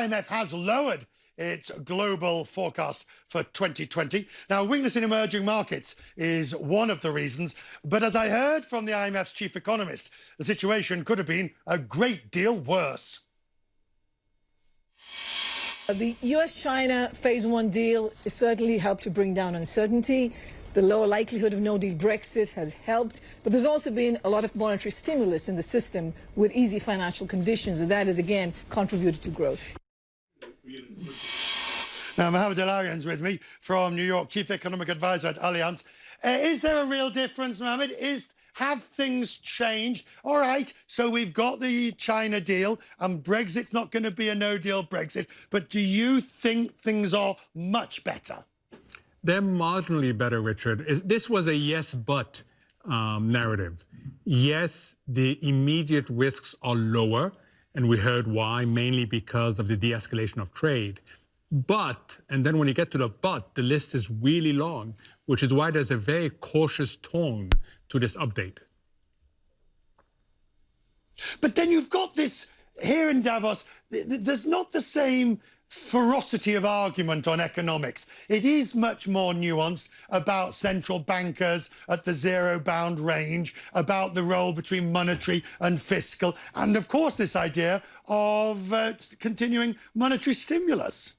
IMF has lowered its global forecast for 2020. Now, weakness in emerging markets is one of the reasons, but as I heard from the IMF's chief economist, the situation could have been a great deal worse. The U.S. China Phase 1 deal certainly helped to bring down uncertainty. The lower likelihood of no-deal Brexit has helped, but there's also been a lot of monetary stimulus in the system with easy financial conditions, and that has again contributed to growth. Now, Mohamed El-Erian is with me from New York, Chief Economic Advisor at Allianz. Is there a real difference, Mohamed? Have things changed? All right, so we've got the China deal and Brexit's not going to be a no-deal Brexit, but do you think things are much better? They're marginally better, Richard. This was a yes, but narrative. Yes, the immediate risks are lower, and we heard why, mainly because of the de-escalation of trade. But, and then when you get to the but, the list is really long, which is why there's a very cautious tone to this update. But then you've got this, here in Davos, there's not the same ferocity of argument on economics. It is much more nuanced about central bankers at the zero-bound range, about the role between monetary and fiscal, and of course this idea of continuing monetary stimulus.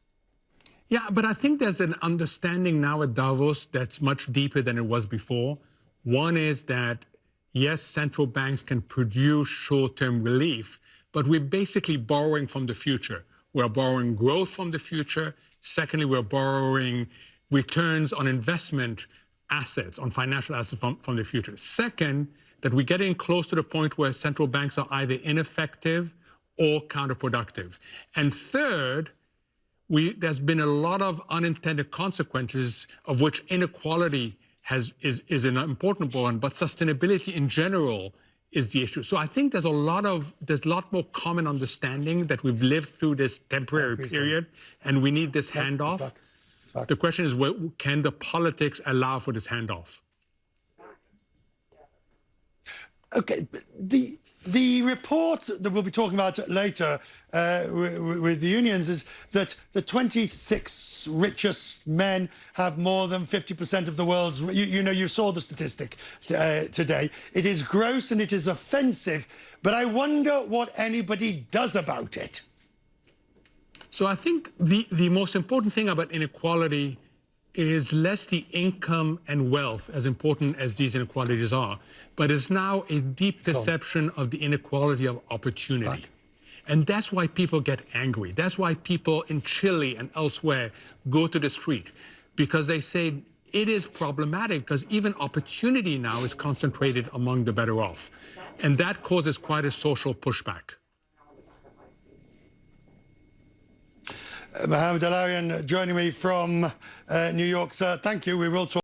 Yeah, but I think there's an understanding now at Davos that's much deeper than it was before. One is that, yes, central banks can produce short-term relief, but we're basically borrowing from the future. We're borrowing growth from the future. Secondly, we're borrowing returns on investment assets, on financial assets from the future. Second, that we're getting close to the point where central banks are either ineffective or counterproductive. And third, there's been a lot of unintended consequences, of which inequality is an important one, but sustainability in general is the issue. So I think there's a lot more common understanding that we've lived through this temporary period, and we need this handoff. The question is, can the politics allow for this handoff? Okay, but the report that we'll be talking about later with the unions is that the 26 richest men have more than 50% of the world's... You saw the statistic today. It is gross and it is offensive, but I wonder what anybody does about it. So I think the most important thing about inequality is less the income and wealth, as important as these inequalities are, but it's now a deep perception of the inequality of opportunity. And that's why people get angry. That's why people in Chile and elsewhere go to the street, because they say it is problematic because even opportunity now is concentrated among the better off. And that causes quite a social pushback. Mohamed El-Erian joining me from New York, sir. Thank you. We will talk.